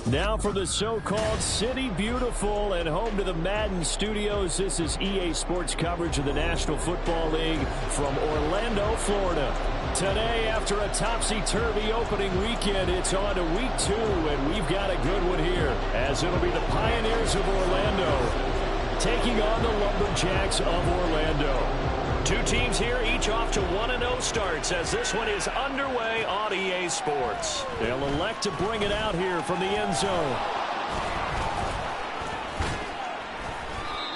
Now for the so-called City Beautiful and home to the Madden studios. This is EA Sports coverage of the National Football League from Orlando, Florida. Today, after a topsy-turvy opening weekend, it's on to week 2, and we've got a good one here, as it'll be the Pioneers of Orlando taking on the Lumberjacks of Orlando. Two teams here, each off to 1-0 starts as this one is underway on EA Sports. They'll elect to bring it out here from the end zone.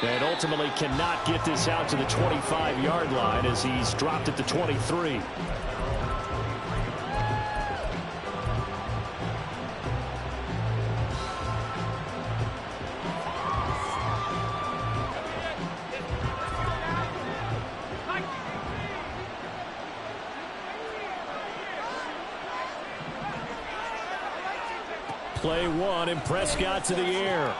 And ultimately cannot get this out to the 25-yard line as he's dropped at the 23. Play one, and Prescott to the air.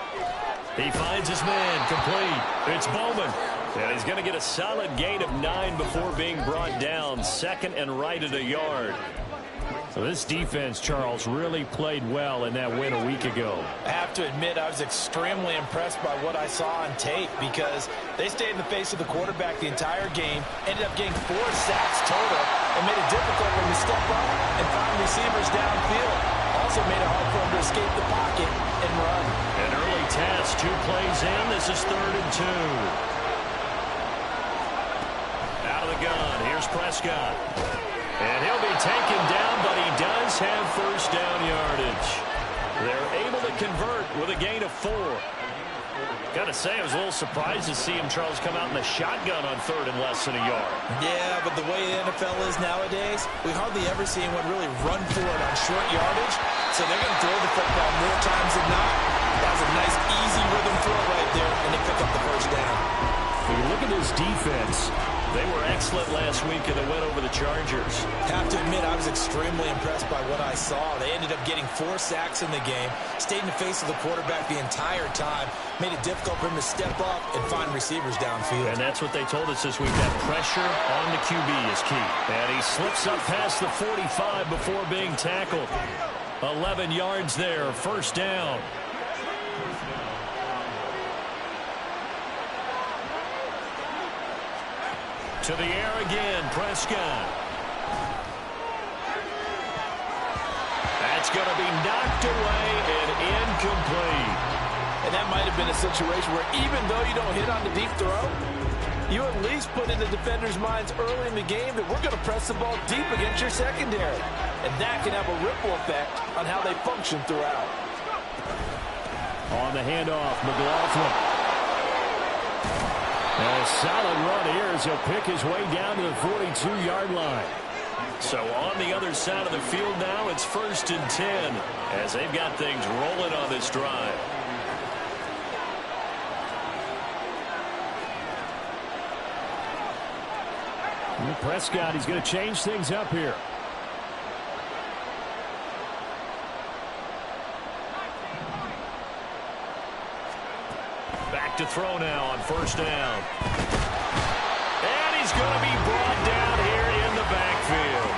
He finds his man, complete. It's Bowman. And he's going to get a solid gain of 9 before being brought down. Second and right at a yard. So this defense, Charles, really played well in that win a week ago. I have to admit, I was extremely impressed by what I saw on tape because they stayed in the face of the quarterback the entire game, ended up getting 4 sacks total, and made it difficult for him to step up and find receivers downfield. Also made it hard for him to escape the pocket and run. An early task, 2 plays in. This is 3rd and 2. Out of the gun, here's Prescott. And he'll be taken down, but he does have first down yardage. They're able to convert with a gain of 4. Gotta say, I was a little surprised to see him, Charles, come out in the shotgun on 3rd and less than a yard. Yeah, but the way the NFL is nowadays, we hardly ever see anyone really run for it on short yardage. So they're going to throw the football more times than not. That was a nice, easy rhythm throw right there, and they pick up the first down. When you look at this defense, they were excellent last week in the win over the Chargers. Have to admit, I was extremely impressed by what I saw. They ended up getting 4 sacks in the game, stayed in the face of the quarterback the entire time, made it difficult for him to step up and find receivers downfield. And that's what they told us this week, that pressure on the QB is key. And he slips up past the 45 before being tackled. 11 yards there, first down. To the air again, Prescott. That's going to be knocked away and incomplete. And that might have been a situation where even though you don't hit on the deep throw, you at least put in the defenders' minds early in the game that we're going to press the ball deep against your secondary. And that can have a ripple effect on how they function throughout. On the handoff, McLaughlin. A solid run here as he'll pick his way down to the 42-yard line. So on the other side of the field now, it's 1st and 10 as they've got things rolling on this drive. And Prescott, he's going to change things up here. Back to throw now on 1st down. And he's going to be brought down here in the backfield.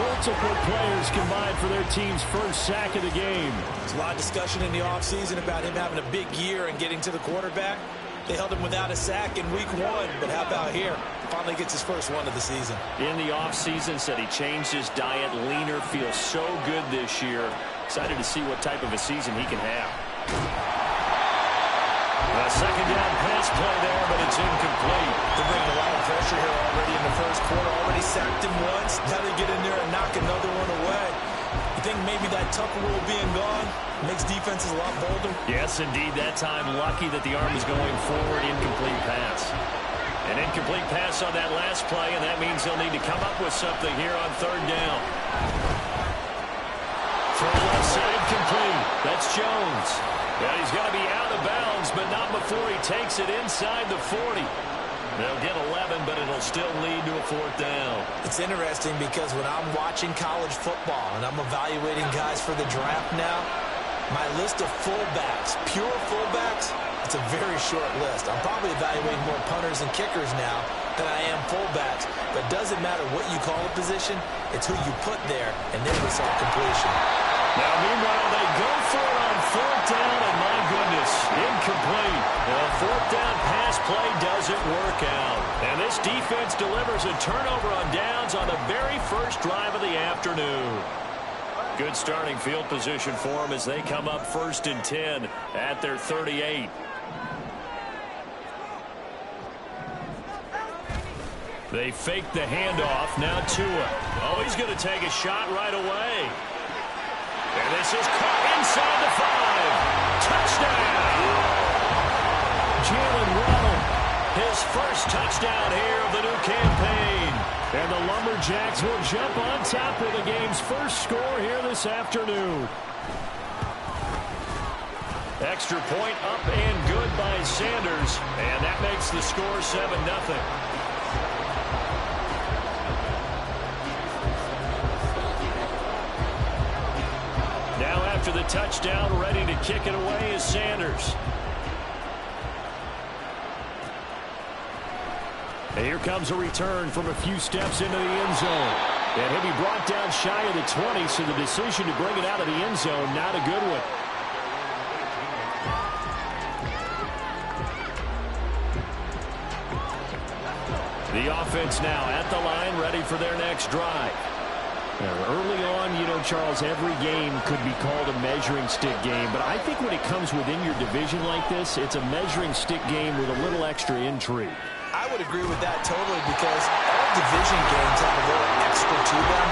Multiple players combined for their team's first sack of the game. There's a lot of discussion in the offseason about him having a big year and getting to the quarterback. They held him without a sack in week 1, but how about here? Finally gets his first one of the season. In the offseason, said he changed his diet, leaner, feels so good this year. Excited to see what type of a season he can have. A second down pass play there, but it's incomplete. They're bringing a lot of pressure here already in the first quarter. Already sacked him once. Now they get in there and knock another one away. You think maybe that Tucker rule being gone makes defenses a lot bolder? Yes, indeed. That time, lucky that the arm is going forward. Incomplete pass. An incomplete pass on that last play, and that means they'll need to come up with something here on 3rd down. From the left side, incomplete. That's Jones. Well, he's going to be out of bounds, but not before he takes it inside the 40. They'll get 11, but it'll still lead to a 4th down. It's interesting because when I'm watching college football and I'm evaluating guys for the draft now, my list of fullbacks, pure fullbacks, it's a very short list. I'm probably evaluating more punters and kickers now than I am fullbacks. But it doesn't matter what you call a position, it's who you put there and their result completion. Now, meanwhile, they go for it on fourth down, and my goodness, incomplete. The fourth down pass play doesn't work out. And this defense delivers a turnover on downs on the very first drive of the afternoon. Good starting field position for them as they come up 1st and 10 at their 38. They fake the handoff. Now Tua. Oh, he's going to take a shot right away. And this is caught inside the 5. Touchdown! Jalen Waddle, his first touchdown here of the new campaign. And the Lumberjacks will jump on top with the game's first score here this afternoon. Extra point up and good by Sanders. And that makes the score 7-0. Now after the touchdown, ready to kick it away is Sanders. And here comes a return from a few steps into the end zone. And he'll be brought down shy of the 20, so the decision to bring it out of the end zone, not a good one. The offense now at the line, ready for their next drive. Early on, you know, Charles, every game could be called a measuring stick game. But I think when it comes within your division like this, it's a measuring stick game with a little extra intrigue. I would agree with that totally because all division games have a little extra to them.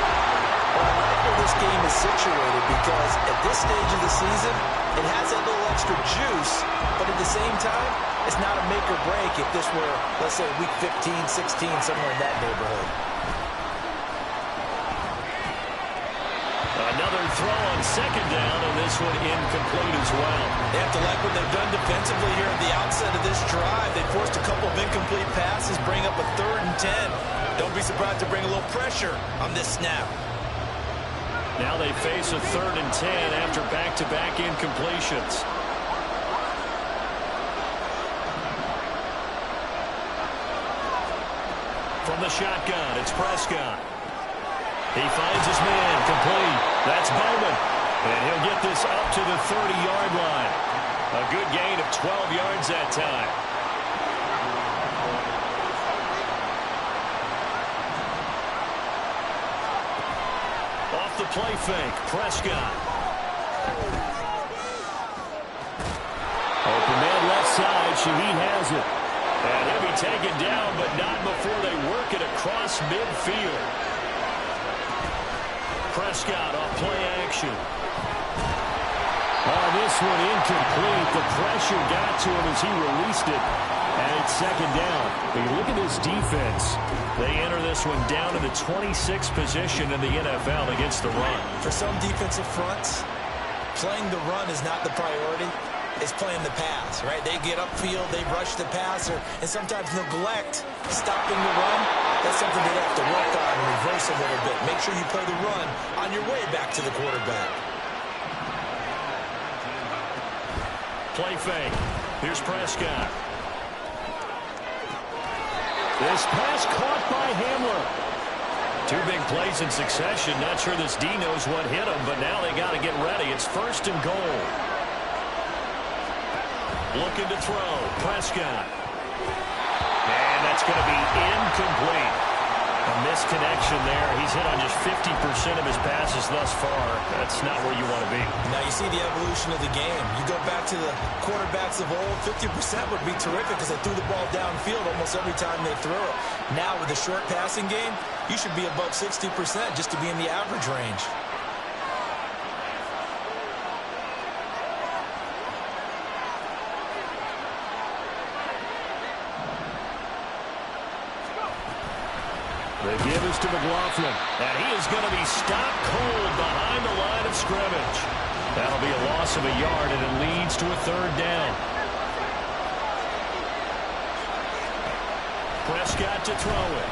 But I like where this game is situated because at this stage of the season, it has a little extra juice. But at the same time, it's not a make or break if this were, let's say, week 15, 16, somewhere in that neighborhood. Another throw on second down, and this one incomplete as well. They have to like what they've done defensively here at the outset of this drive. They forced a couple of incomplete passes, bring up a 3rd and 10. Don't be surprised to bring a little pressure on this snap. Now they face a 3rd and 10 after back-to-back incompletions. From the shotgun, it's Prescott. He finds his man, complete. That's Bowman. And he'll get this up to the 30-yard line. A good gain of 12 yards that time. Off the play fake, Prescott. Open man left side, Shaheed has it. And he'll be taken down, but not before they work it across midfield. Prescott off play action. This one incomplete. The pressure got to him as he released it. And it's 2nd down. But you look at this defense. They enter this one down to the 26th position in the NFL against the run. For some defensive fronts, playing the run is not the priority. It's playing the pass, right? They get upfield, they rush the passer, and sometimes neglect stopping the run. That's something they have to work on and reverse a little bit. Make sure you play the run on your way back to the quarterback. Play fake. Here's Prescott. This pass caught by Hamler. 2 big plays in succession. Not sure this D knows what hit him, but now they got to get ready. It's 1st and goal. Looking to throw. Prescott. And that's going to be incomplete. A misconnection there. He's hit on just 50% of his passes thus far. That's not where you want to be. Now you see the evolution of the game. You go back to the quarterbacks of old, 50% would be terrific because they threw the ball downfield almost every time they threw it. Now with the short passing game, you should be above 60% just to be in the average range. The give is to McLaughlin, and he is going to be stopped cold behind the line of scrimmage. That'll be a loss of a yard, and it leads to a 3rd down. Prescott to throw it.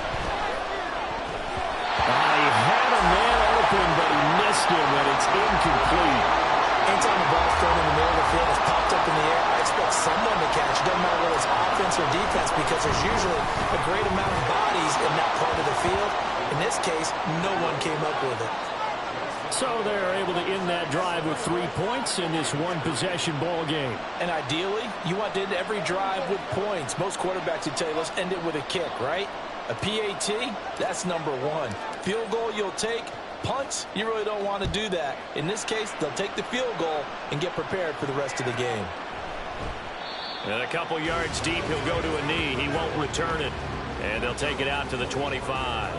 He had a man open, but he missed him, and it's incomplete. Anytime the ball's thrown in the middle of the field, it's popped up in the air, I expect someone to catch. It doesn't matter whether it's offense or defense because there's usually a great amount of bodies in that part of the field. In this case, no one came up with it. So they're able to end that drive with 3 points in this one-possession ball game. And ideally, you want to end every drive with points. Most quarterbacks would tell you, let's end it with a kick, right? A PAT, that's number one. Field goal you'll take. Punts, you really don't want to do that. In this case, they'll take the field goal and get prepared for the rest of the game. And a couple yards deep, he'll go to a knee. He won't return it. And they'll take it out to the 25.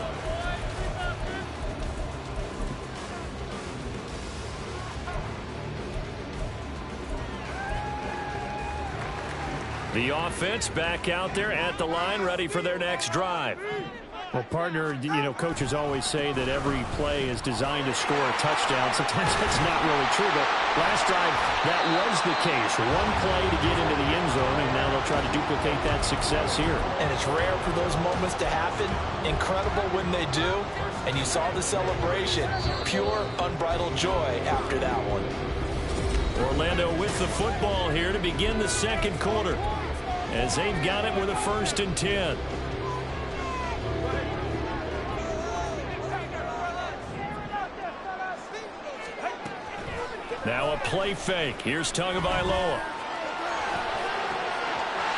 The offense back out there at the line, ready for their next drive. Well, partner, coaches always say that every play is designed to score a touchdown. Sometimes that's not really true, but last drive, that was the case. One play to get into the end zone, and now they'll try to duplicate that success here. And it's rare for those moments to happen. Incredible when they do. And you saw the celebration. Pure, unbridled joy after that one. Orlando with the football here to begin the second quarter, as they've got it with a 1st and 10. Now a play fake. Here's Tagovailoa.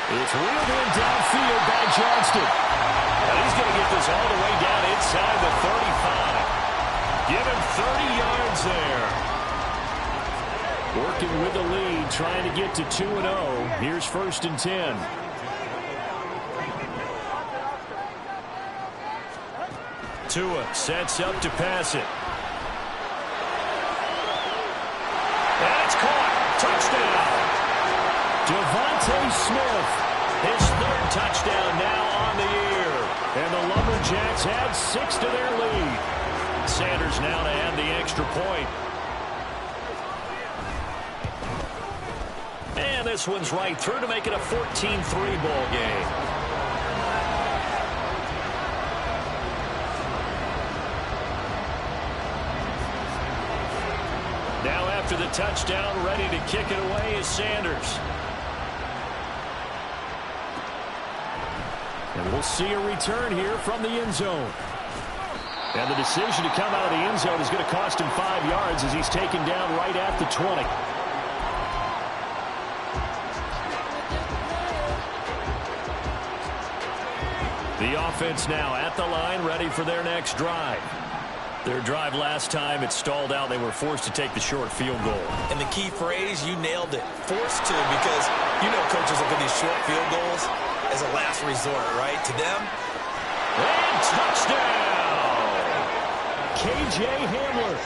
It's reeled in downfield by Johnston. And he's going to get this all the way down inside the 35. Give him 30 yards there. Working with the lead, trying to get to 2-0. Here's 1st and 10. Tua sets up to pass it. And it's caught. Touchdown. Devontae Smith, his 3rd touchdown now on the year. And the Lumberjacks add 6 to their lead. Sanders now to add the extra point. And this one's right through to make it a 14-3 ball game. Now after the touchdown, ready to kick it away is Sanders. And we'll see a return here from the end zone. And the decision to come out of the end zone is going to cost him 5 yards as he's taken down right at the 20. The offense now at the line, ready for their next drive. Their drive last time, it stalled out. They were forced to take the short field goal. And the key phrase, you nailed it. Forced to, because coaches look at these short field goals as a last resort, right? To them. And touchdown! K.J. Hamler,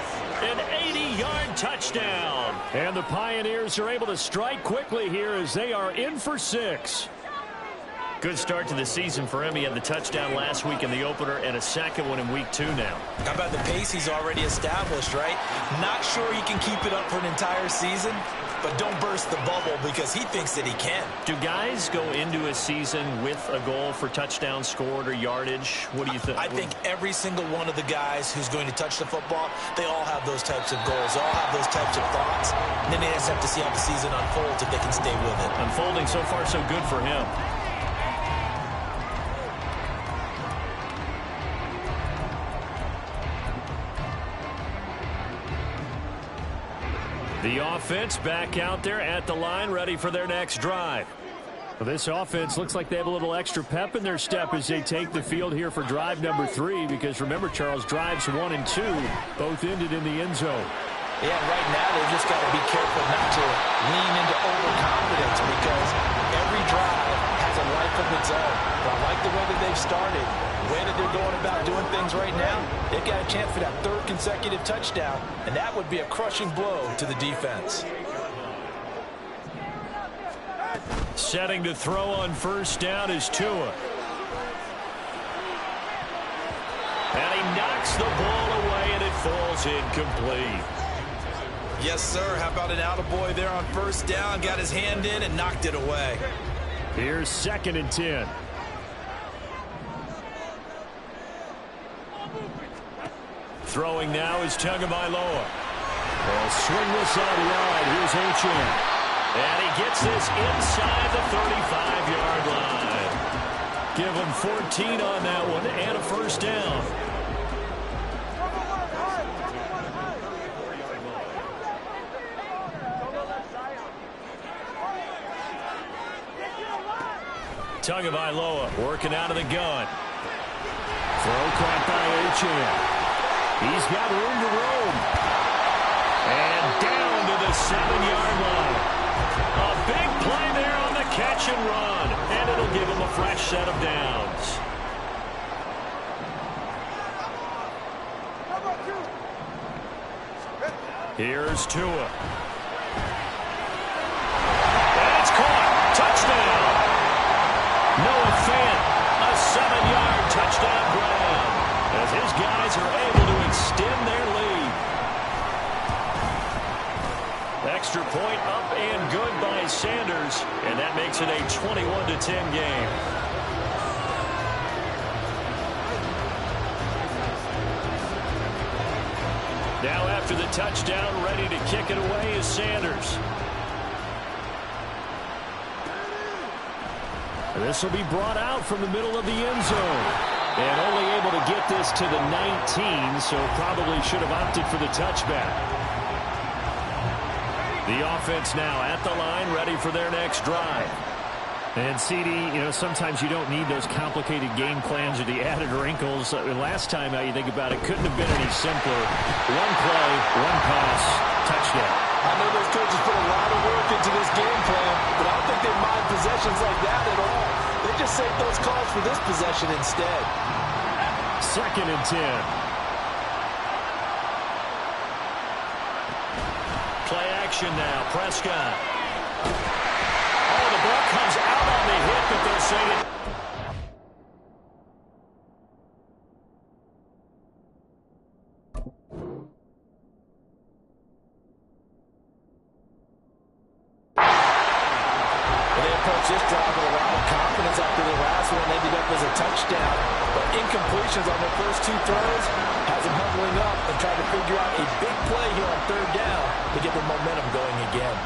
an 80-yard touchdown. And the Pioneers are able to strike quickly here as they are in for 6. Good start to the season for him. He had the touchdown last week in the opener and a second one in week 2 now. How about the pace he's already established, right? Not sure he can keep it up for an entire season, but don't burst the bubble because he thinks that he can. Do guys go into a season with a goal for touchdowns scored or yardage? What do you think? I think every single one of the guys who's going to touch the football, they all have those types of goals. They all have those types of thoughts. And then they just have to see how the season unfolds if they can stay with it. Unfolding so far so good for him. The offense back out there at the line, ready for their next drive. Well, this offense looks like they have a little extra pep in their step as they take the field here for drive number 3, because remember, Charles, drives 1 and 2 both ended in the end zone. Yeah, right now they've just got to be careful not to lean into overconfidence, because every drive has a life of its own. But I like the way that they've started, the way that they're going about doing things right now. They've got a chance for that 3rd consecutive touchdown, and that would be a crushing blow to the defense. Setting to throw on 1st down is Tua. And he knocks the ball away, and it falls incomplete. Yes, sir. How about an attaboy there on 1st down? Got his hand in and knocked it away. Here's 2nd and 10. Throwing now is Tagovailoa. They'll swing this out wide. Here's Achane. And he gets this inside the 35-yard line. Give him 14 on that one and a 1st down. Tagovailoa working out of the gun. Throw caught by Achane. He's got room to roam. And down to the 7-yard line. A big play there on the catch and run. And it'll give him a fresh set of downs. Here's Tua. And it's caught. Touchdown. Noah Fant, a 7-yard touchdown grab, as his guys are able to extend their lead. Extra point up and good by Sanders, and that makes it a 21-10 game. Now after the touchdown, ready to kick it away is Sanders. This will be brought out from the middle of the end zone. And only able to get this to the 19, so probably should have opted for the touchback. The offense now at the line, ready for their next drive. And CD, sometimes you don't need those complicated game plans or the added wrinkles. Last time, you think about it, couldn't have been any simpler. One play, one pass, touchdown. I know those coaches put a lot of work into this game plan, but I don't think they mind possessions like that at all. They just save those calls for this possession instead. 2nd and 10. Play action now. Prescott. Oh, the ball comes out on the hit, but they'll say it. This drive with a lot of confidence after the last one ended up as a touchdown. But incompletions on their first 2 throws has them huddling up and trying to figure out a big play here on 3rd down to get the momentum going again.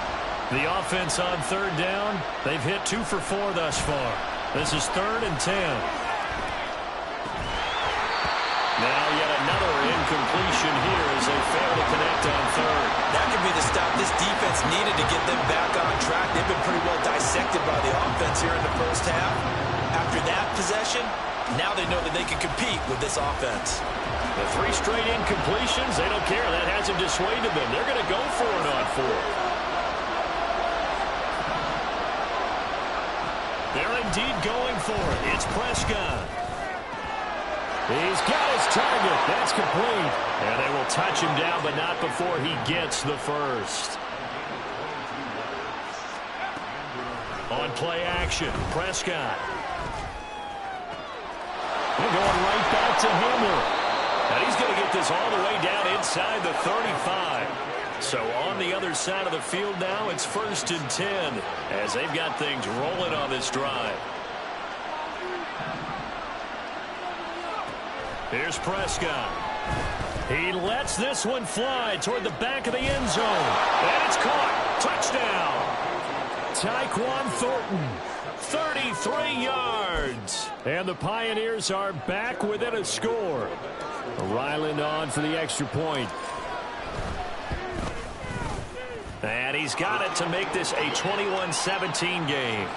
The offense on 3rd down, they've hit 2 for 4 thus far. This is 3rd and 10. Now yet another incompletion here as they fail to connect on 3rd. That could be the stop this defense needed to get them back on track. They've been pretty well dissected by the offense here in the first half. After that possession, now they know that they can compete with this offense. The 3 straight incompletions, they don't care. That hasn't dissuaded them. They're going to go for it on 4th. They're indeed going for it. It's Prescott. He's got his target. That's complete. And they will touch him down, but not before he gets the first. On play action, Prescott. They're going right back to Hamler. And he's going to get this all the way down inside the 35. So on the other side of the field now, it's 1st and 10 as they've got things rolling on this drive. Here's Prescott. He lets this one fly toward the back of the end zone. And it's caught. Touchdown. Tyquan Thornton, 33 yards. And the Pioneers are back within a score. Ryland on for the extra point. And he's got it to make this a 21-17 game.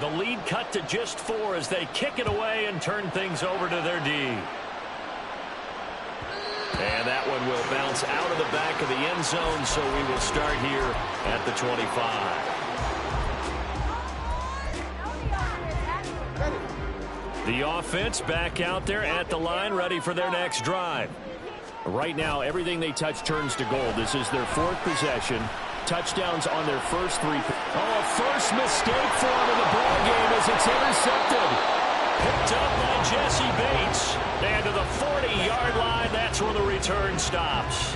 The lead cut to just 4 as they kick it away and turn things over to their D. And that one will bounce out of the back of the end zone, so we will start here at the 25. The offense back out there at the line, ready for their next drive. Right now, everything they touch turns to gold. This is their 4th possession. Touchdowns on their first 3. Oh, first mistake for him in the ball game as it's intercepted. Picked up by Jesse Bates. And to the 40-yard line, that's where the return stops.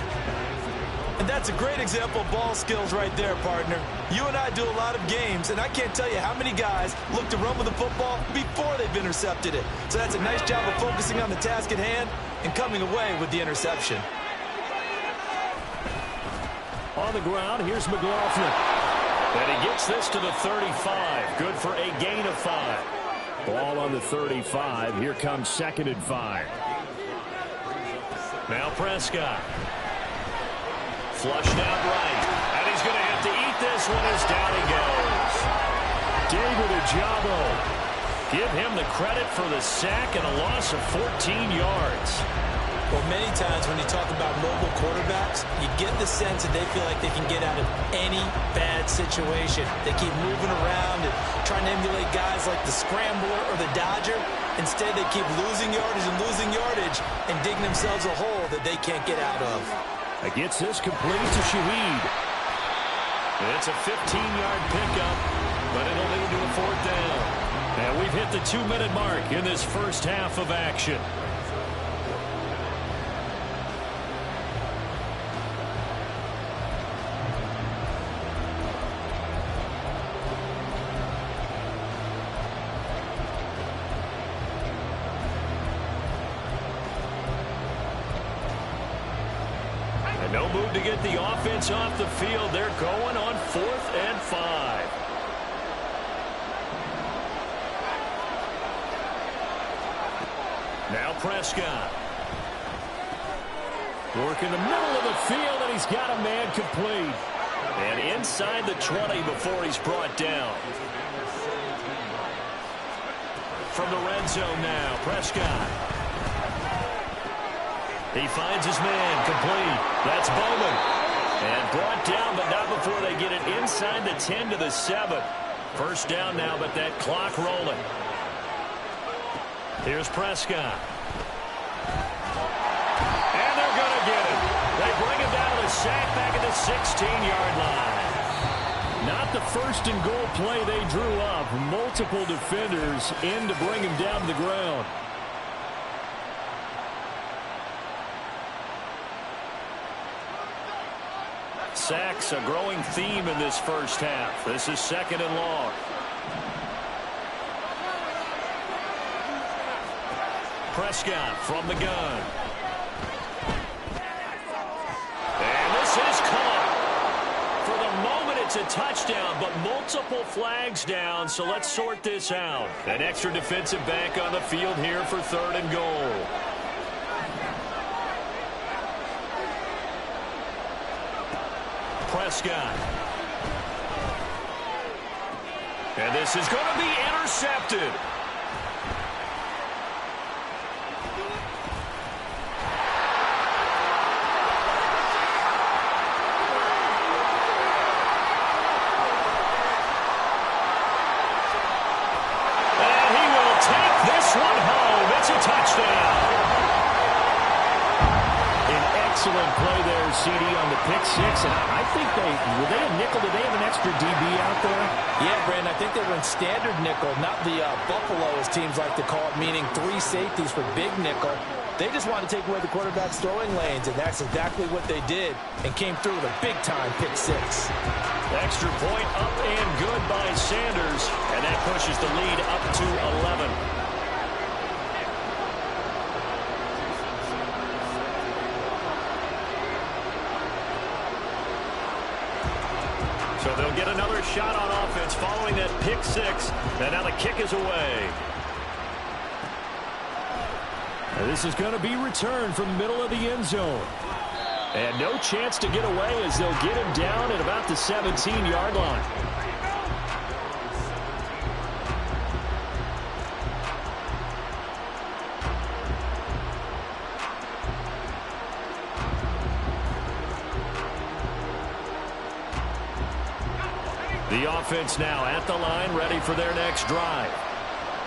And that's a great example of ball skills right there, partner. You and I do a lot of games, and I can't tell you how many guys look to run with the football before they've intercepted it. So that's a nice job of focusing on the task at hand and coming away with the interception. On the ground, here's McLaughlin. And he gets this to the 35. Good for a gain of 5. Ball on the 35. Here comes 2nd and 5. Now Prescott. Flushed out right. And he's going to have to eat this one as down he goes. David Ojabo. Give him the credit for the sack and a loss of 14 yards. Well, many times when you talk about mobile quarterbacks, you get the sense that they feel like they can get out of any bad situation. They keep moving around and trying to emulate guys like the Scrambler or the Dodger. Instead, they keep losing yardage and digging themselves a hole that they can't get out of. Gets this complete to Shaheed. It's a 15-yard pickup, but it'll lead to a fourth down. And we've hit the 2-minute mark in this first half of action. And no move to get the offense off the field. They're going on 4th and 5. Now Prescott. Working the middle of the field, and he's got a man complete. And inside the 20 before he's brought down. From the red zone now, Prescott. He finds his man complete. That's Bowman. And brought down, but not before they get it inside the 10 to the 7. First down now, but that clock rolling. Here's Prescott. And they're going to get him. They bring him down to the sack back at the 16-yard line. Not the first and goal play they drew up. Multiple defenders in to bring him down to the ground. Sacks a growing theme in this first half. This is 2nd and long. Prescott from the gun. And this is caught. For the moment, it's a touchdown, but multiple flags down, so let's sort this out. An extra defensive back on the field here for 3rd and goal. Prescott. And this is going to be intercepted. And he will take this one home. It's a touchdown. Excellent play there, CD, on the pick six. And I think were they a nickel? Did they have an extra DB out there? Yeah, Brandon, I think they were in standard nickel, not the Buffalo, as teams like to call it, meaning 3 safeties for big nickel. They just wanted to take away the quarterback's throwing lanes, and that's exactly what they did and came through with a big-time pick six. Extra point up and good by Sanders, and that pushes the lead up to 11. So they'll get another shot on offense following that pick six. And now the kick is away. And this is going to be returned from the middle of the end zone. And no chance to get away as they'll get him down at about the 17-yard line. The offense now at the line, ready for their next drive.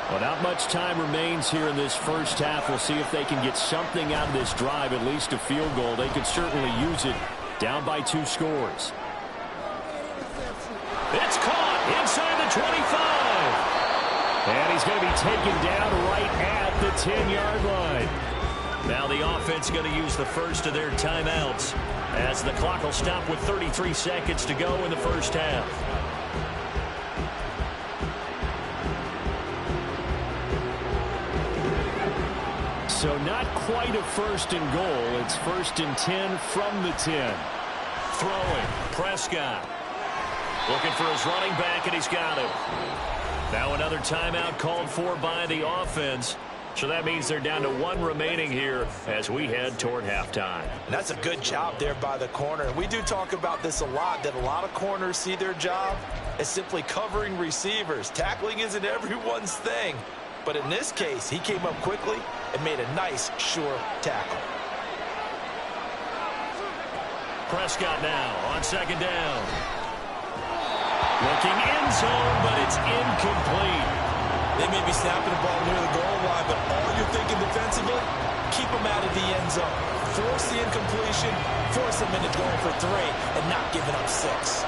Well, not much time remains here in this first half. We'll see if they can get something out of this drive, at least a field goal. They could certainly use it, down by 2 scores. It's caught inside the 25. And he's going to be taken down right at the 10-yard line. Now the offense going to use the first of their timeouts as the clock will stop with 33 seconds to go in the first half. So not quite a 1st and goal. It's 1st and 10 from the 10. Throwing. Prescott. Looking for his running back, and he's got it. Now another timeout called for by the offense. So that means they're down to 1 remaining here as we head toward halftime. And that's a good job there by the corner. We do talk about this a lot, that a lot of corners see their job as simply covering receivers. Tackling isn't everyone's thing. But in this case, he came up quickly and made a nice, sure tackle. Prescott now on 2nd down. Looking end zone, but it's incomplete. They may be snapping the ball near the goal line, but all you're thinking defensively, keep them out of the end zone. Force the incompletion, force them into going for 3, and not giving up 6.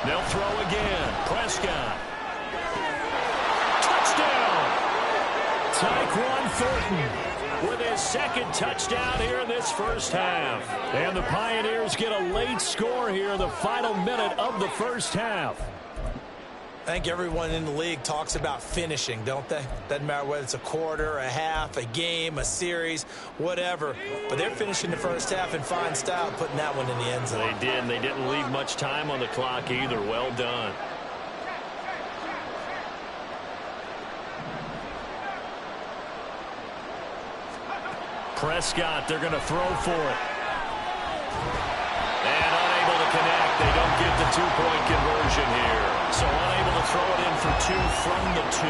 They'll throw again. Prescott. Touchdown! Tyquan Thornton with his 2nd touchdown here in this first half. And the Pioneers get a late score here in the final minute of the first half. I think everyone in the league talks about finishing, don't they? Doesn't matter whether it's a quarter, a half, a game, a series, whatever. But they're finishing the first half in fine style, putting that one in the end zone. They did, and they didn't leave much time on the clock either. Well done. Prescott, they're going to throw for it. And unable to connect. They don't get the 2-point conversion here. So unable to throw it in for 2 from the 2.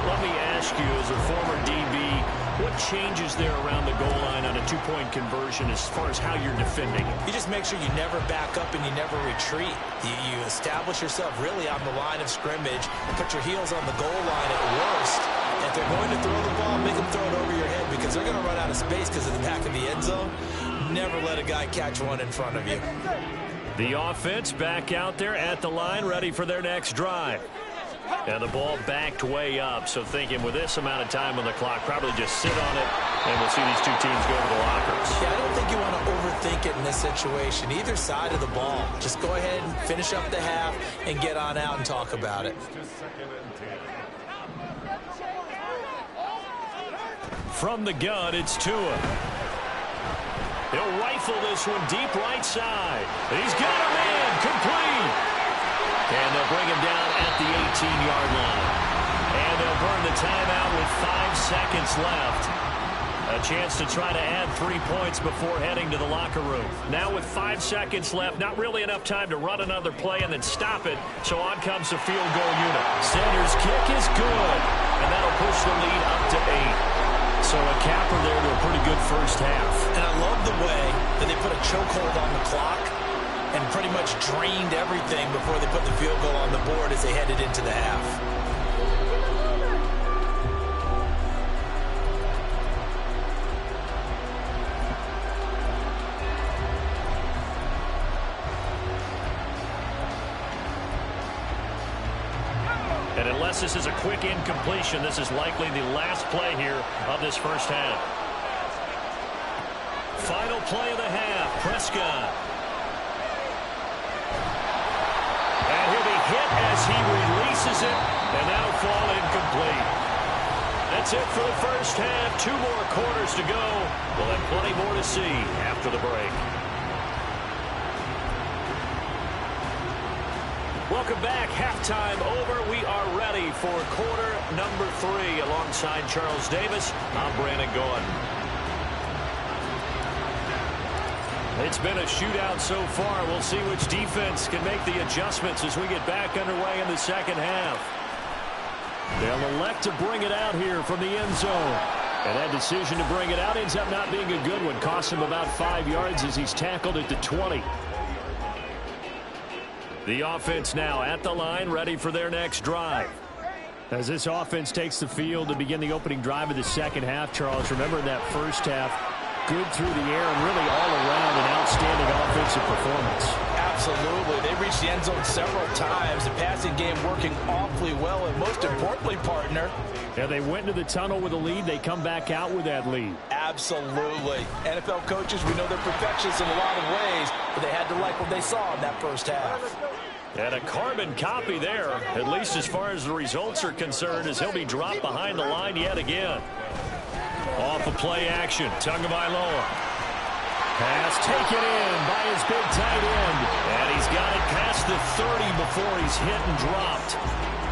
Let me ask you, as a former DB, what changes there around the goal line on a 2-point conversion as far as how you're defending it? You just make sure you never back up and you never retreat. You establish yourself really on the line of scrimmage, put your heels on the goal line at worst. If they're going to throw the ball, make them throw it over your head because they're going to run out of space because of the back of the end zone. Never let a guy catch one in front of you. The offense back out there at the line, ready for their next drive. And the ball backed way up, so thinking with this amount of time on the clock, probably just sit on it, and we'll see these two teams go to the lockers. Yeah, I don't think you want to overthink it in this situation, either side of the ball. Just go ahead and finish up the half and get on out and talk about it. From the gun, it's Tua. He'll rifle this one deep right side. He's got a man, complete. And they'll bring him down at the 18-yard line. And they'll burn the timeout with 5 seconds left. A chance to try to add 3 points before heading to the locker room. Now with 5 seconds left, not really enough time to run another play and then stop it. So on comes the field goal unit. Sanders' kick is good. And that'll push the lead up to 8. So a capper there to a pretty good first half. And I love the way that they put a chokehold on the clock and pretty much drained everything before they put the field goal on the board as they headed into the half. And unless this is a quick incompletion, this is likely the last play here of this first half. Final play of the half, Prescott. And he'll be hit as he releases it, and that'll fall incomplete. That's it for the first half. 2 more quarters to go. We'll have plenty more to see after the break. Welcome back. Halftime over. We are ready for quarter number 3. Alongside Charles Davis, I'm Brandon Gordon. It's been a shootout so far. We'll see which defense can make the adjustments as we get back underway in the second half. They'll elect to bring it out here from the end zone. And that decision to bring it out ends up not being a good one. Costs him about 5 yards as he's tackled at the 20. The offense now at the line, ready for their next drive. As this offense takes the field to begin the opening drive of the second half, Charles, remember in that first half, good through the air and really all around an outstanding offensive performance. Absolutely. They reached the end zone several times. The passing game working awfully well, and most importantly, partner. Yeah, they went into the tunnel with a lead. They come back out with that lead. Absolutely. NFL coaches, we know they're perfectionists in a lot of ways, but they had to like what they saw in that first half. And a carbon copy there, at least as far as the results are concerned, as he'll be dropped behind the line yet again. Off of play action, Tagovailoa. Pass taken in by his big tight end. And he's got it past the 30 before he's hit and dropped.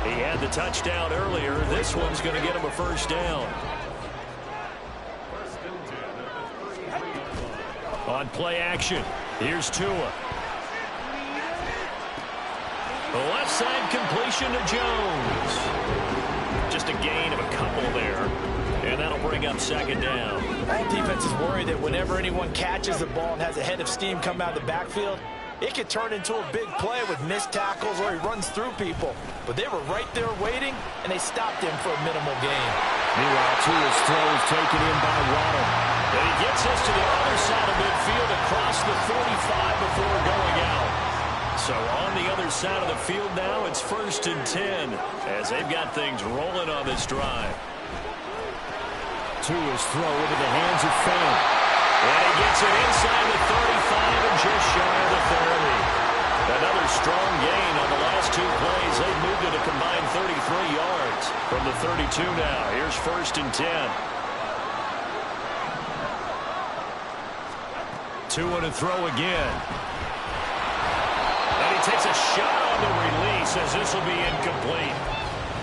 He had the touchdown earlier. This one's going to get him a first down. On play action, here's Tua. The left side completion to Jones. Just a gain of a couple there. And that'll bring up second down. All defenses worry that whenever anyone catches the ball and has a head of steam come out of the backfield, it could turn into a big play with missed tackles or he runs through people. But they were right there waiting, and they stopped him for a minimal gain. Meanwhile, Tua's throw is taken in by Waddle. And he gets us to the other side of midfield across the 45 before going out. So on the other side of the field now, it's 1st and 10 as they've got things rolling on this drive. Tua's throw into the hands of Fant. And he gets it inside the 35 and just shy of the 30. Another strong gain on the last two plays. They've moved it a combined 33 yards from the 32 now. Here's 1st and 10. Tua to throw again. And he takes a shot on the release as this will be incomplete.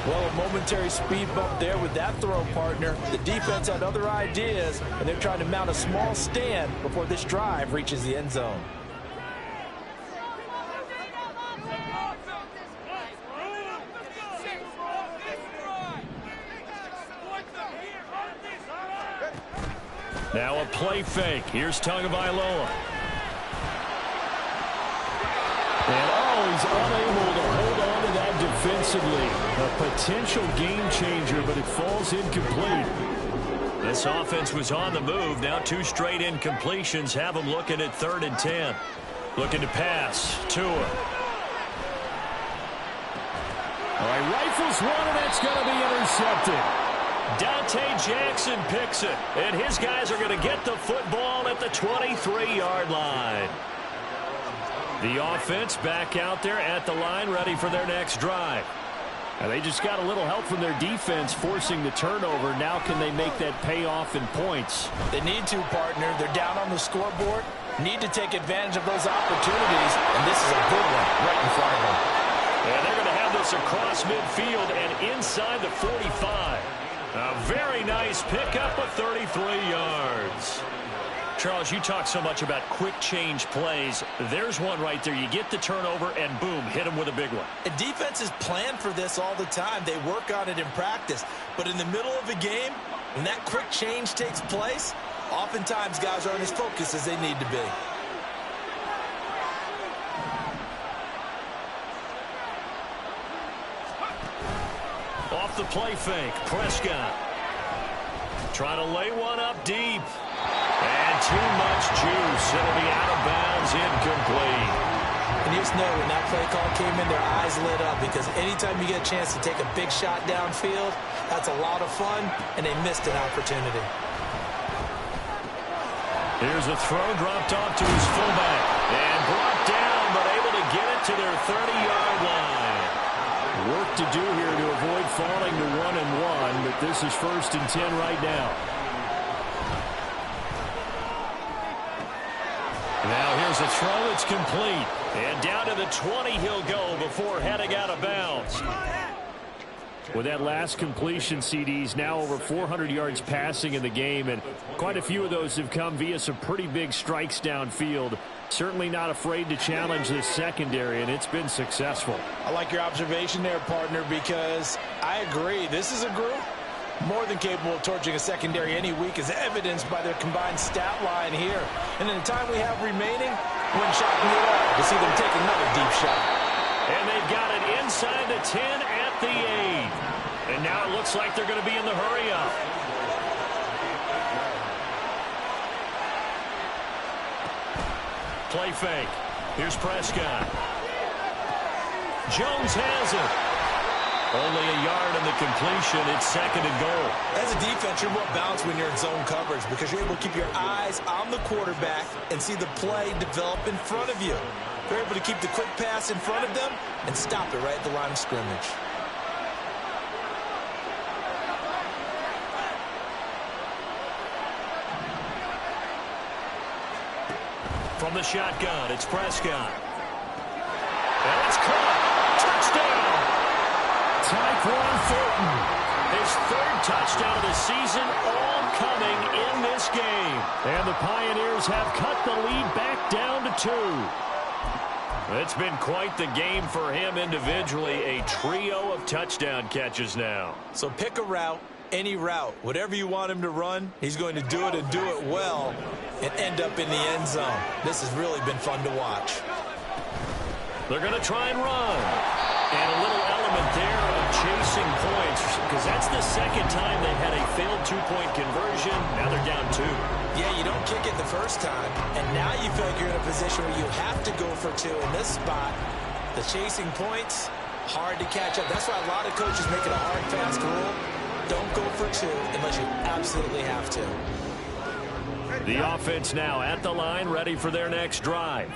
Well, a momentary speed bump there with that throw, partner. The defense had other ideas, and they're trying to mount a small stand before this drive reaches the end zone. Now a play fake. Here's Tagovailoa. And he's unable to hold on to that defensively. A potential game changer, but it falls incomplete. This offense was on the move. Now 2 straight incompletions have them looking at 3rd and 10. Looking to pass. Tua. All right, rifles one, and that's going to be intercepted. Dante Jackson picks it, and his guys are going to get the football at the 23-yard line. The offense back out there at the line, ready for their next drive. And they just got a little help from their defense forcing the turnover. Now can they make that pay off in points? They need to, partner. They're down on the scoreboard. Need to take advantage of those opportunities, and this is a good one right in front of them. And they're going to have this across midfield and inside the 45. A very nice pickup of 33 yards. Charles, you talk so much about quick change plays. There's one right there. You get the turnover, and boom, hit them with a big one. And defenses plan for this all the time. They work on it in practice. But in the middle of a game, when that quick change takes place, oftentimes guys aren't as focused as they need to be. Off the play fake, Prescott. Trying to lay one up deep. And too much juice. It'll be out of bounds, incomplete. And you just know when that play call came in, their eyes lit up because anytime you get a chance to take a big shot downfield, that's a lot of fun, and they missed an opportunity. Here's a throw dropped off to his fullback. And brought down, but able to get it to their 30-yard line. Work to do here to avoid falling to 1-1, but this is 1st and 10 right now. Now here's a throw that's complete. And down to the 20 he'll go before heading out of bounds. With that last completion, CDs now over 400 yards passing in the game, and quite a few of those have come via some pretty big strikes downfield. Certainly not afraid to challenge this secondary, and it's been successful. I like your observation there, partner, because I agree. This is a group more than capable of torching a secondary any week, as evidenced by their combined stat line here. And in the time we have remaining, wouldn't shock me at all to see them take another deep shot. And they've got it inside the 10 at the 8. And now it looks like they're going to be in the hurry-up. Play fake. Here's Prescott. Jones has it. Only a yard on the completion. It's 2nd and goal. As a defense, you're more balanced when you're in zone coverage because you're able to keep your eyes on the quarterback and see the play develop in front of you. You're able to keep the quick pass in front of them and stop it right at the line of scrimmage. From the shotgun, it's Prescott. And it's caught. Touchdown. Tyquan Thornton. His third touchdown of the season, all coming in this game. And the Pioneers have cut the lead back down to 2. It's been quite the game for him individually. A trio of touchdown catches now. So pick a route, any route. Whatever you want him to run, he's going to do it and do it well and end up in the end zone. This has really been fun to watch. They're going to try and run. And a little element there of chasing points, because that's the second time they had a failed two-point conversion. Now they're down 2. Yeah, you don't kick it the first time, and now you feel like you're in a position where you have to go for 2 in this spot. The chasing points, hard to catch up. That's why a lot of coaches make it a hard, fast rule. Don't go for 2 unless you absolutely have to. The offense now at the line, ready for their next drive.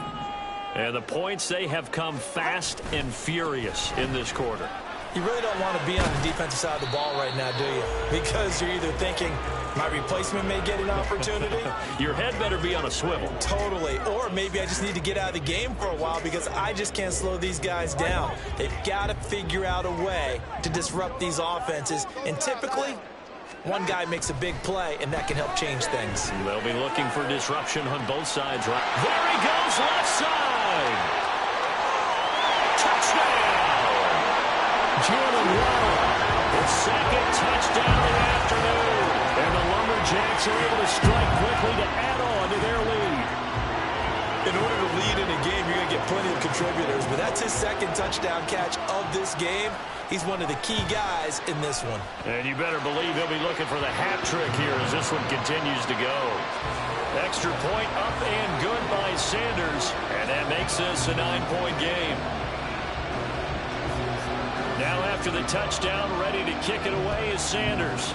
And the points, they have come fast and furious in this quarter. You really don't want to be on the defensive side of the ball right now, do you? Because you're either thinking, my replacement may get an opportunity. Your head better be on a swivel. Totally. Or maybe I just need to get out of the game for a while because I just can't slow these guys down. They've got to figure out a way to disrupt these offenses. And typically, one guy makes a big play, and that can help change things. They'll be looking for disruption on both sides. Right there he goes, left side. Touchdown. Jalen Waddle, his second touchdown of the afternoon. And the Lumberjacks are able to strike quickly to add on to their lead. In order to lead in a game, you're going to get plenty of contributors, but that's his second touchdown catch of this game. He's one of the key guys in this one. And you better believe he'll be looking for the hat trick here as this one continues to go. Extra point up and good by Sanders, and that makes this a 9-point game. Now after the touchdown, ready to kick it away is Sanders.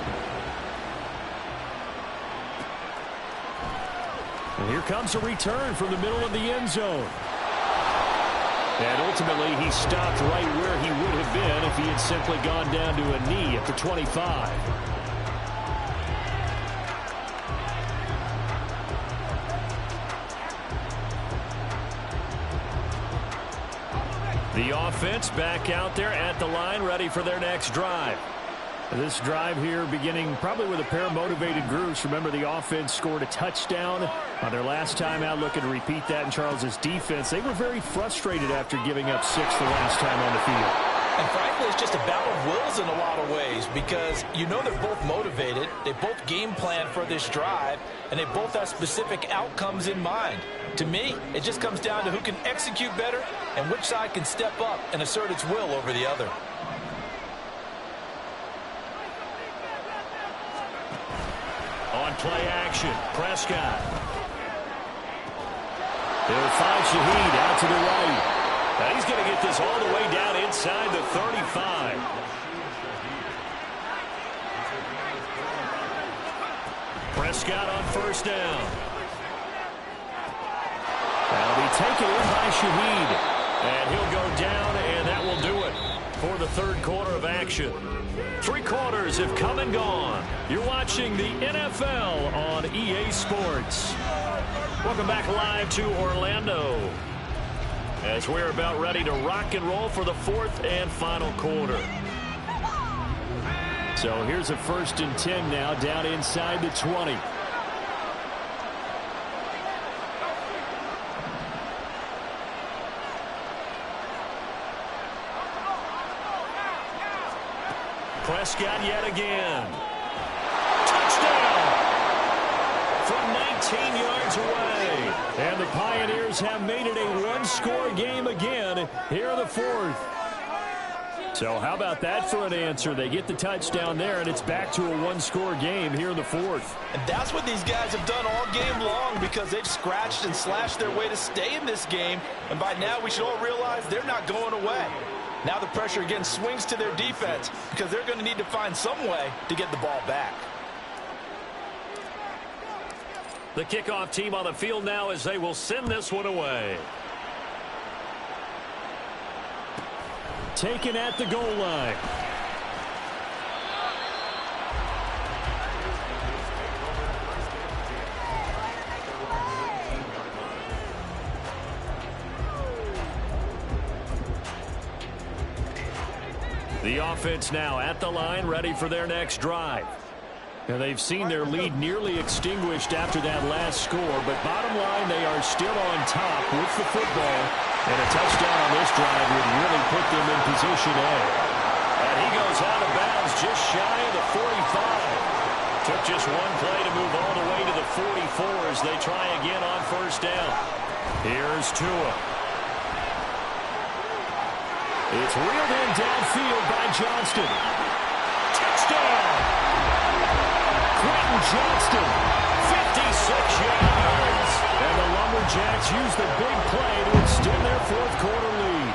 And here comes a return from the middle of the end zone. And ultimately, he stopped right where he would have been if he had simply gone down to a knee at the 25. The offense back out there at the line, ready for their next drive. This drive here beginning probably with a pair of motivated groups. Remember, the offense scored a touchdown on their last time out. Looking to repeat that in Charles's defense. They were very frustrated after giving up 6 the last time on the field. And frankly, it's just a battle of wills in a lot of ways because you know they're both motivated. They both game plan for this drive, and they both have specific outcomes in mind. To me, it just comes down to who can execute better and which side can step up and assert its will over the other. On play action, Prescott. He'll find Shaheed out to the right. Now he's going to get this all the way down inside the 35. Prescott on first down. That'll be taken in by Shaheed. And he'll go down, and that will do it for the third quarter of action. 3 quarters have come and gone. You're watching the NFL on EA Sports. Welcome back live to Orlando as we're about ready to rock and roll for the 4th and final quarter. So here's a 1st and 10 now down inside the 20. Prescott yet again. Touchdown! From 19 yards away. And the Pioneers have made it a one-score game again here in the 4th. So how about that for an answer? They get the touchdown there, and it's back to a one-score game here in the 4th. And that's what these guys have done all game long because they've scratched and slashed their way to stay in this game. And by now, we should all realize they're not going away. Now the pressure again swings to their defense because they're going to need to find some way to get the ball back. The kickoff team on the field now as they will send this one away. Taken at the goal line. The offense now at the line, ready for their next drive. Now they've seen their lead nearly extinguished after that last score, but bottom line, they are still on top with the football, and a touchdown on this drive would really put them in position A. And he goes out of bounds just shy of the 45. Took just one play to move all the way to the 44 as they try again on first down. Here's Tua. It's reeled in downfield by Johnston. Touchdown! Quentin Johnston, 56 yards. And the Lumberjacks use the big play to extend their fourth quarter lead.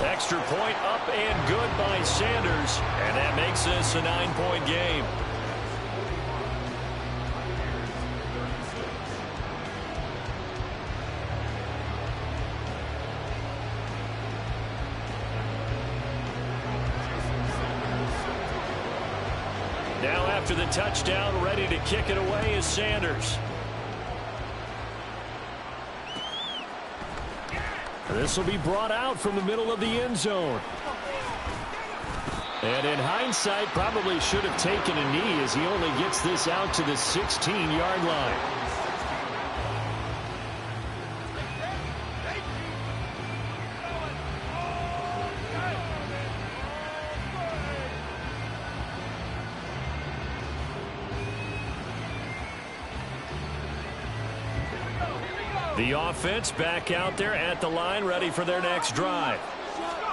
Extra point up and good by Sanders. And that makes this a 9-point game. Now after the touchdown, ready to kick it away is Sanders. This will be brought out from the middle of the end zone. And in hindsight, probably should have taken a knee as he only gets this out to the 16-yard line. The offense back out there at the line, ready for their next drive.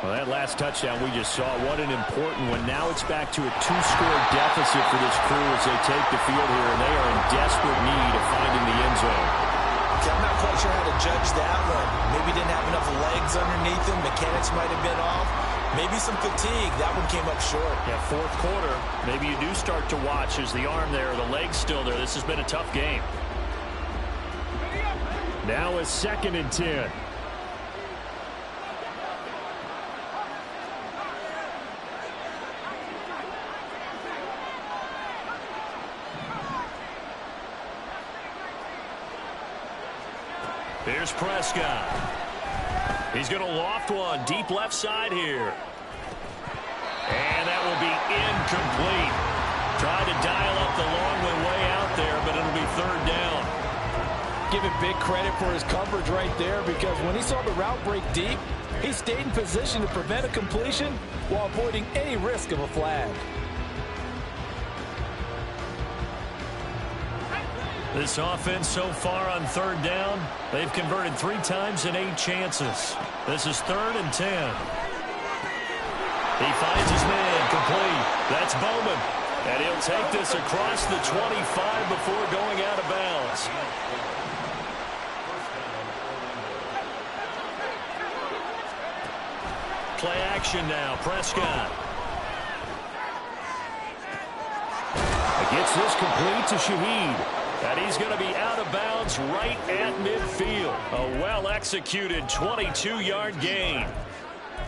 Well, that last touchdown we just saw, what an important one. Now it's back to a 2-score deficit for this crew as they take the field here, and they are in desperate need of finding the end zone. Okay, I'm not quite sure how to judge that one. Maybe didn't have enough legs underneath him. Mechanics might have been off. Maybe some fatigue. That one came up short. Yeah, fourth quarter, maybe you do start to watch as the arm there, the leg's still there. This has been a tough game. Now a 2nd and 10. Here's Prescott. He's going to loft one deep left side here. And that will be incomplete. Tried to dial up the long way out there, but it'll be 3rd down. Give him big credit for his coverage right there, because when he saw the route break deep, he stayed in position to prevent a completion while avoiding any risk of a flag. This offense so far on 3rd down, they've converted 3 times in 8 chances. This is 3rd and 10. He finds his man complete. That's Bowman. And he'll take this across the 25 before going out of bounds. Play action now. Prescott. Gets this complete to Shaheed. And he's going to be out of bounds right at midfield. A well-executed 22-yard gain.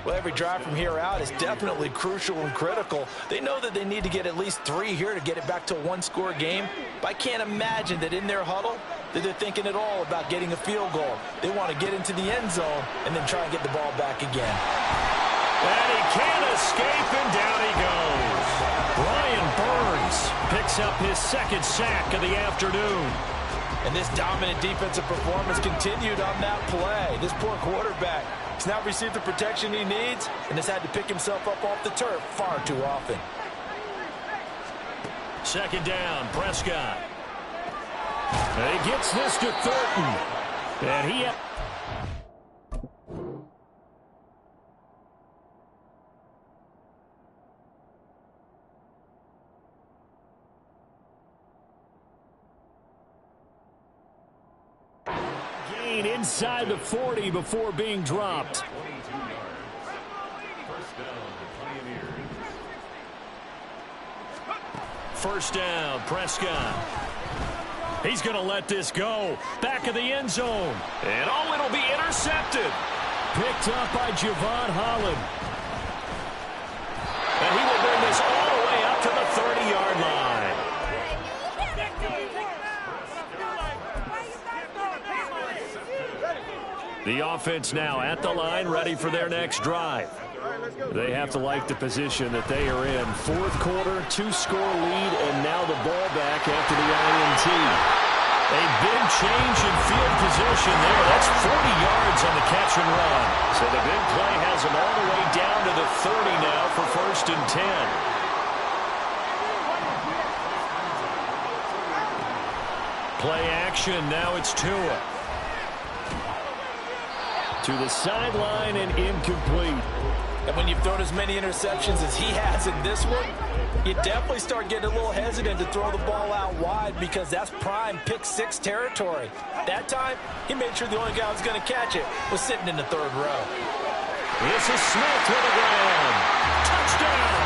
Well, every drive from here out is definitely crucial and critical. They know that they need to get at least 3 here to get it back to a 1-score game. But I can't imagine that in their huddle that they're thinking at all about getting a field goal. They want to get into the end zone and then try and get the ball back again. And he can't escape, and down he goes. Brian Burns picks up his 2nd sack of the afternoon. And this dominant defensive performance continued on that play. This poor quarterback has now received the protection he needs and has had to pick himself up off the turf far too often. 2nd down, Prescott. And he gets this to Thornton. And he... inside the 40 before being dropped. First down, Prescott. He's going to let this go. Back of the end zone. And oh, it'll be intercepted. Picked up by Javon Holland. And he will bring this all the way up to the 30-yard line. The offense now at the line, ready for their next drive. They have to like the position that they are in. Fourth quarter, 2-score lead, and now the ball back after the INT. A big change in field position there. That's 40 yards on the catch and run. So the big play has them all the way down to the 30 now for 1st and 10. Play action, now it's Tua. To the sideline and incomplete. And when you've thrown as many interceptions as he has in this one, you definitely start getting a little hesitant to throw the ball out wide because that's prime pick-6 territory. That time, he made sure the only guy who was going to catch it was sitting in the 3rd row. This is Smith to the ground. Touchdown!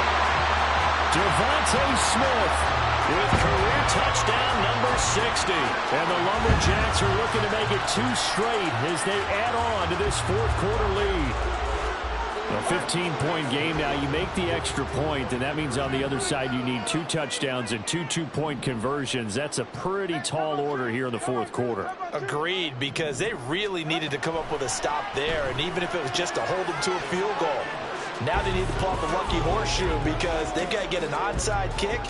Devontae Smith with career touchdown number 60. And the Lumberjacks are looking to make it 2 straight as they add on to this 4th quarter lead. A 15-point game now. You make the extra point, and that means on the other side you need 2 touchdowns and 2 two-point conversions. That's a pretty tall order here in the 4th quarter. Agreed, because they really needed to come up with a stop there, and even if it was just to hold them to a field goal. Now they need to pull out the lucky horseshoe because they've got to get an onside kick,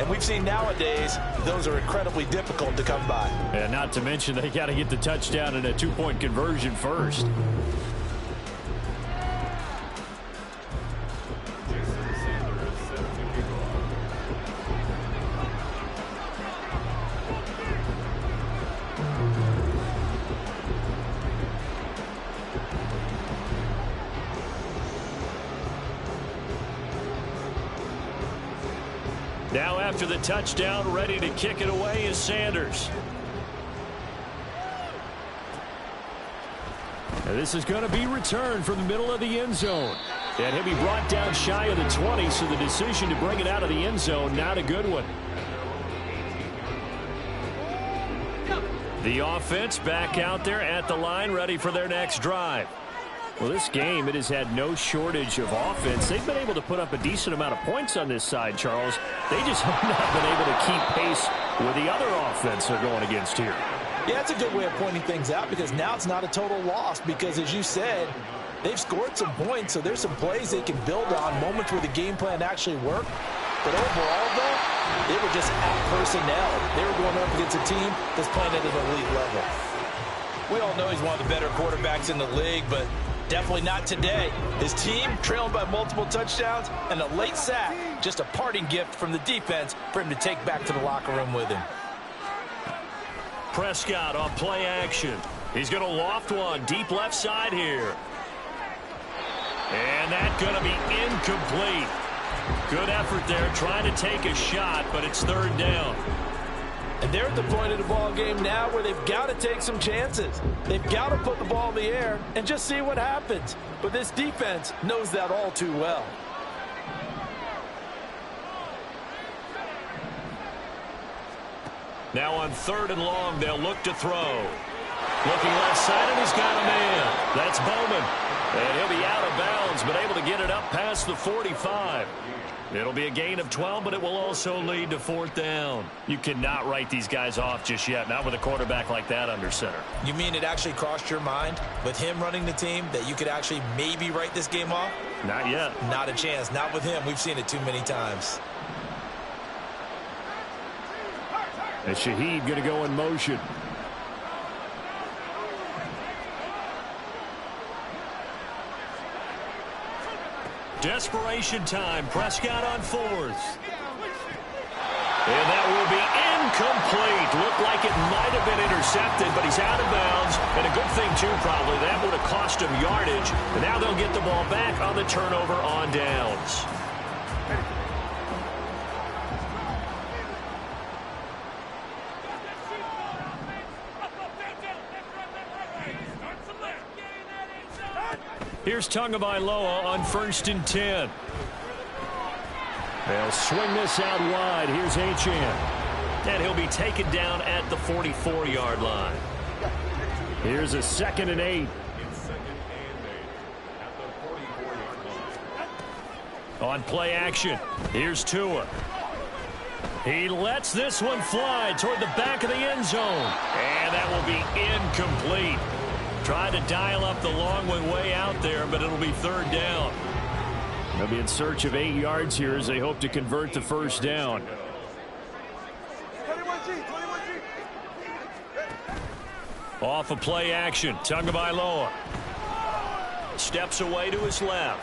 and we've seen nowadays those are incredibly difficult to come by. And not to mention they got to get the touchdown and a 2-point conversion first. Now after the touchdown, ready to kick it away is Sanders. And this is going to be returned from the middle of the end zone. And he'll be brought down shy of the 20, so the decision to bring it out of the end zone, not a good one. The offense back out there at the line, ready for their next drive. Well, this game, it has had no shortage of offense. They've been able to put up a decent amount of points on this side, Charles. They just have not been able to keep pace with the other offense they're going against here. Yeah, that's a good way of pointing things out because now it's not a total loss because, as you said, they've scored some points, so there's some plays they can build on, moments where the game plan actually worked. But overall, though, they were just out personnel. They were going up against a team that's playing at an elite level. We all know he's one of the better quarterbacks in the league, but definitely not today. His team trailing by multiple touchdowns and a late sack, just a parting gift from the defense for him to take back to the locker room with him. Prescott on play action. He's going to loft one deep left side here. And that's going to be incomplete. Good effort there trying to take a shot, but it's 3rd down. And they're at the point of the ball game now where they've got to take some chances. They've got to put the ball in the air and just see what happens. But this defense knows that all too well. Now on 3rd and long, they'll look to throw. Looking left side, and he's got a man. That's Bowman. And he'll be out of bounds, but able to get it up past the 45. It'll be a gain of 12, but it will also lead to 4th down. You cannot write these guys off just yet, not with a quarterback like that under center. You mean it actually crossed your mind with him running the team that you could actually maybe write this game off? Not yet. Not a chance. Not with him. We've seen it too many times. And Shaheed going to go in motion. Desperation time. Prescott on 4th. And that will be incomplete. Looked like it might have been intercepted, but he's out of bounds. And a good thing, too, probably. That would have cost him yardage. And now they'll get the ball back on the turnover on downs. Here's Tagovailoa on 1st and 10. They'll swing this out wide. Here's Achane. And he'll be taken down at the 44-yard line. Here's a 2nd and 8. On play action, here's Tua. He lets this one fly toward the back of the end zone. And that will be incomplete. Trying to dial up the long way out there, but it'll be third down. They'll be in search of 8 yards here as they hope to convert the first down. Off a play action. Tagovailoa steps away to his left.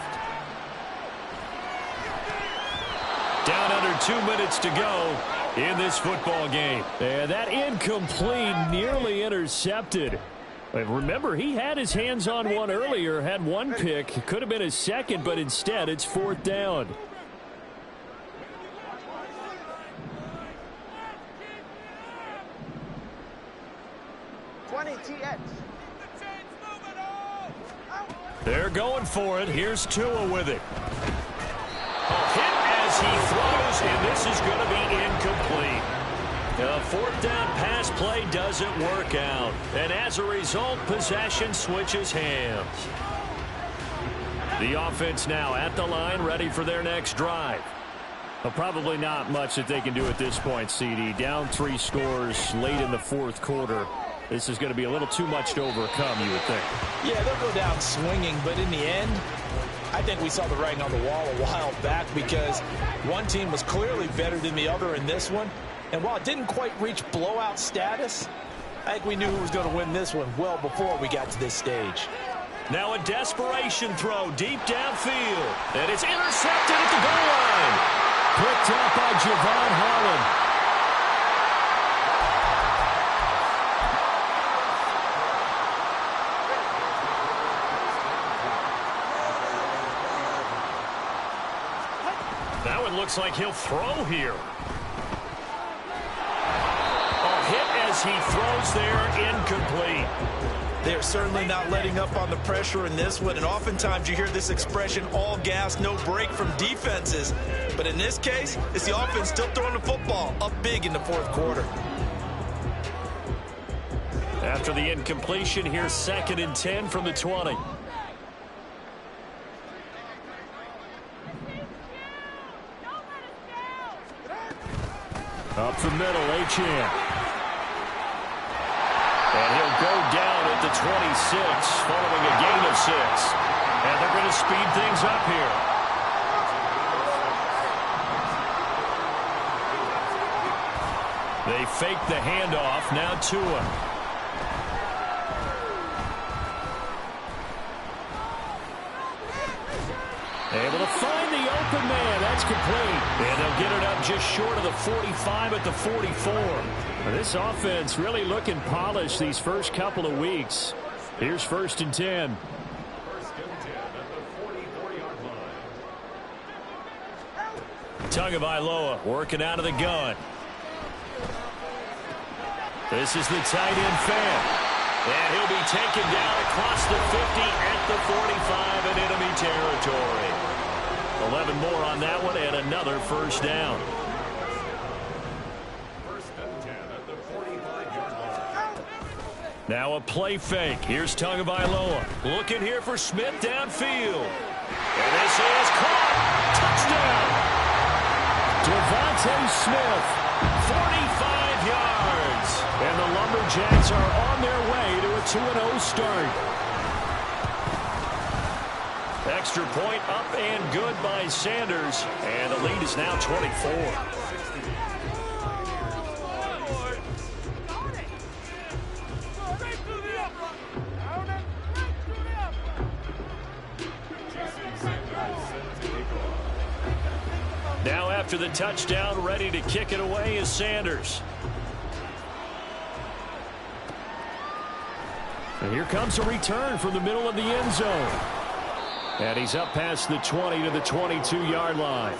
Down under 2 minutes to go in this football game. And that incomplete, nearly intercepted. And remember, he had his hands on one earlier, had one pick. Could have been his second, but instead it's fourth down. They're going for it. Here's Tua with it. A hit as he throws, and this is going to be incomplete. The fourth down pass play doesn't work out. And as a result, possession switches hands. The offense now at the line, ready for their next drive. Well, probably not much that they can do at this point, CD. Down 3 scores late in the fourth quarter. This is going to be a little too much to overcome, you would think. Yeah, they'll go down swinging, but in the end, I think we saw the writing on the wall a while back because one team was clearly better than the other in this one. And while it didn't quite reach blowout status, I think we knew who was going to win this one well before we got to this stage. Now a desperation throw deep downfield. And it's intercepted at the goal line. Picked up by Javon Holland. Now it looks like he'll throw here. A hit as he throws there, incomplete. They're certainly not letting up on the pressure in this one, and oftentimes you hear this expression, all gas, no break from defenses. But in this case, it's the offense still throwing the football up big in the fourth quarter. After the incompletion, here's 2nd and 10 from the 20. Up the middle, Achane. And he'll go down at the 26 following a gain of 6. And they're going to speed things up here. They fake the handoff. Now Tua. Able to find the open man. That's complete. And they'll get it up just short of the 45 at the 44. This offense really looking polished these first couple of weeks. Here's 1st and 10. Tagovailoa working out of the gun. This is the tight end fan. And he'll be taken down across the 50 at the 45 in enemy territory. 11 more on that one and another first down. Now a play fake. Here's Tagovailoa. Looking here for Smith downfield. And this is caught. Touchdown. Devontae Smith, 45 yards. And the Lumberjacks are on their way to a 2-0 start. Extra point up and good by Sanders. And the lead is now 24. Now after the touchdown, ready to kick it away is Sanders. And here comes a return from the middle of the end zone. And he's up past the 20 to the 22-yard line.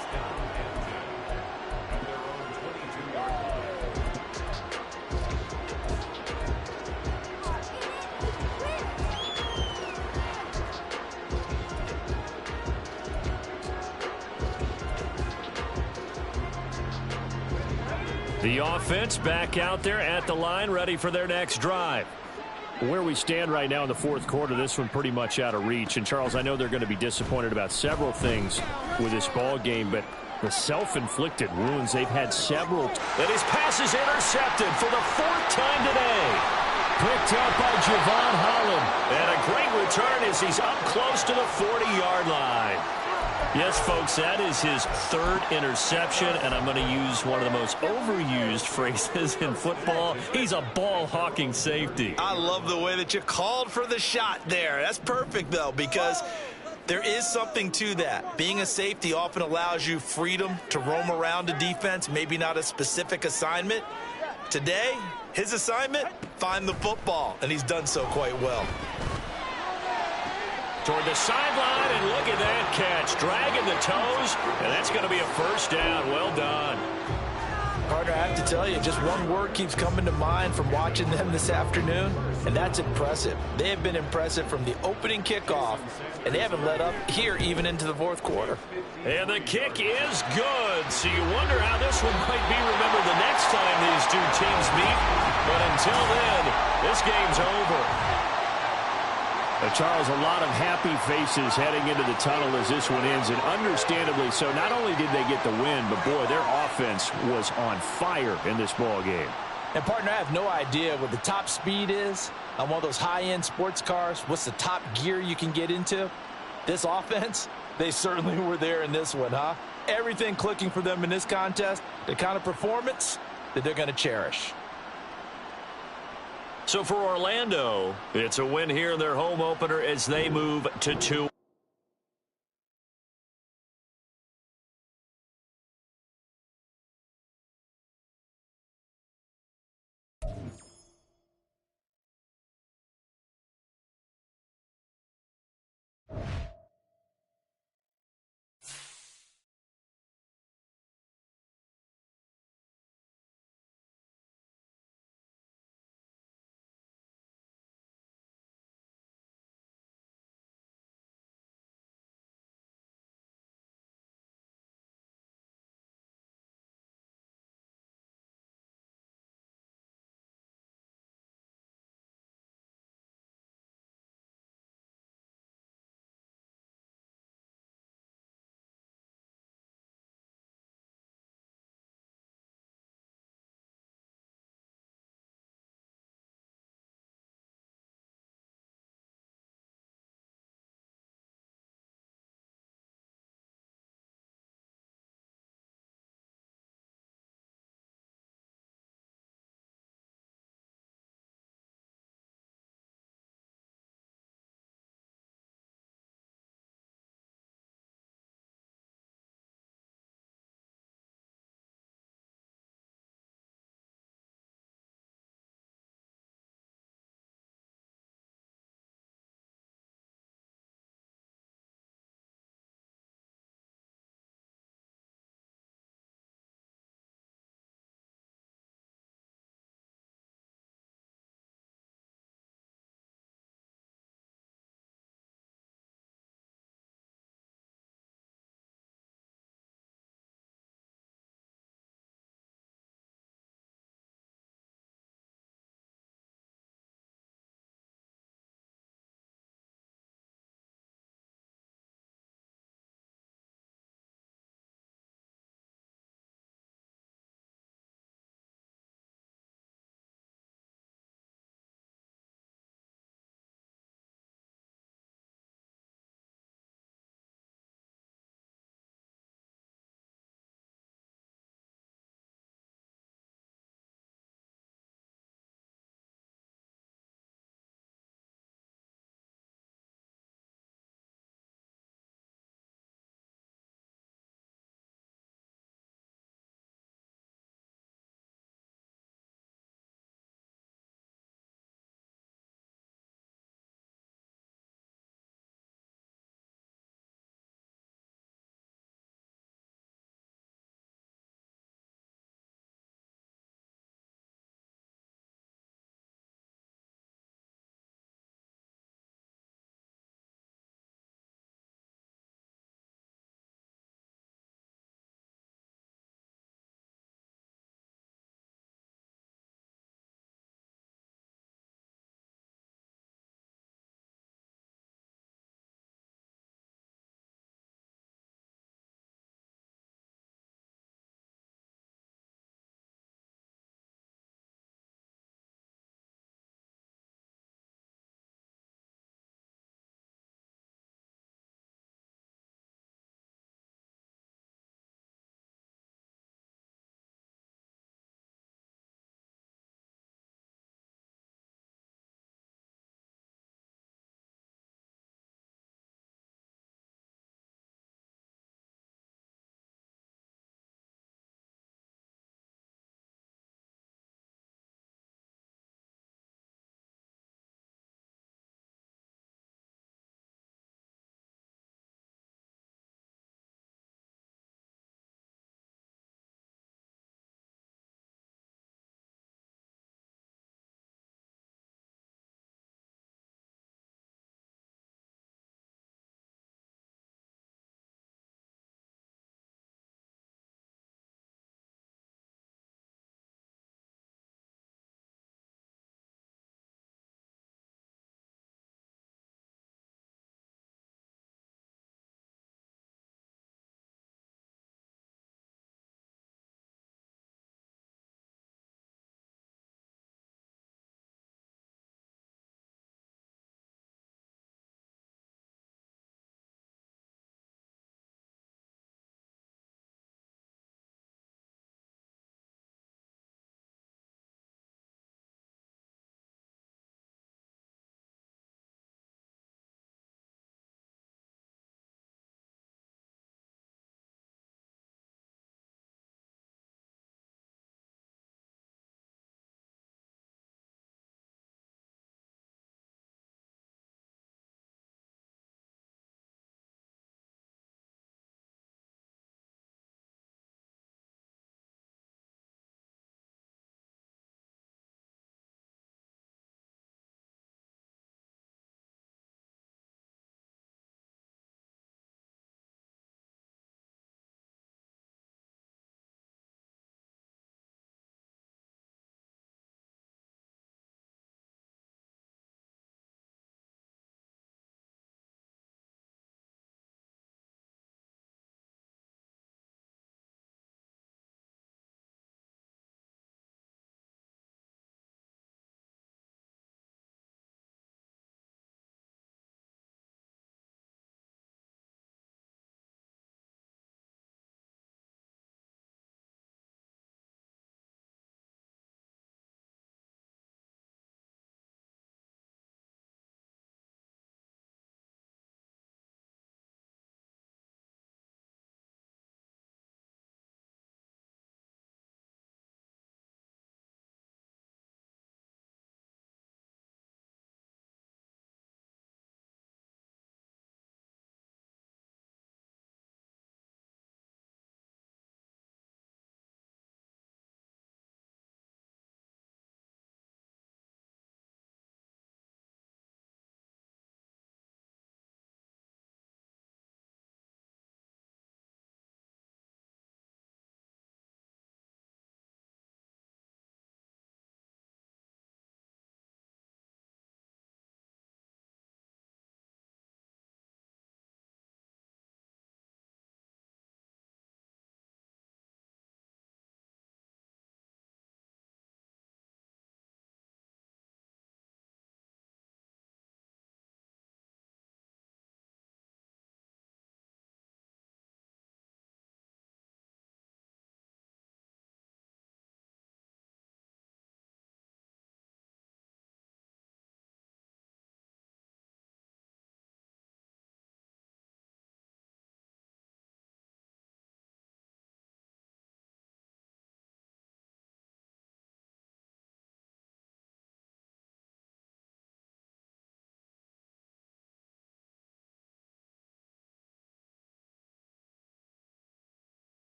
The offense back out there at the line, ready for their next drive. Where we stand right now in the fourth quarter, this one pretty much out of reach. And, Charles, I know they're going to be disappointed about several things with this ball game, but the self-inflicted wounds, they've had several. And his pass is intercepted for the 4th time today. Picked up by Javon Holland. And a great return as he's up close to the 40-yard line. Yes, folks, that is his third interception, and I'm going to use one of the most overused phrases in football. He's a ball-hawking safety. I love the way that you called for the shot there. That's perfect, though, because there is something to that. Being a safety often allows you freedom to roam around a defense, maybe not a specific assignment. Today, his assignment, find the football, and he's done so quite well. Toward the sideline, and look at that catch. Dragging the toes, and that's going to be a first down. Well done. Partner, I have to tell you, just one word keeps coming to mind from watching them this afternoon, and that's impressive. They have been impressive from the opening kickoff, and they haven't let up here even into the fourth quarter. And the kick is good, so you wonder how this one might be remembered the next time these two teams meet. But until then, this game's over. Charles, a lot of happy faces heading into the tunnel as this one ends, and understandably so. Not only did they get the win, but, boy, their offense was on fire in this ball game. And, partner, I have no idea what the top speed is on one of those high-end sports cars. What's the top gear you can get into? This offense, they certainly were there in this one, huh? Everything clicking for them in this contest, the kind of performance that they're going to cherish. So for Orlando, it's a win here in their home opener as they move to 2.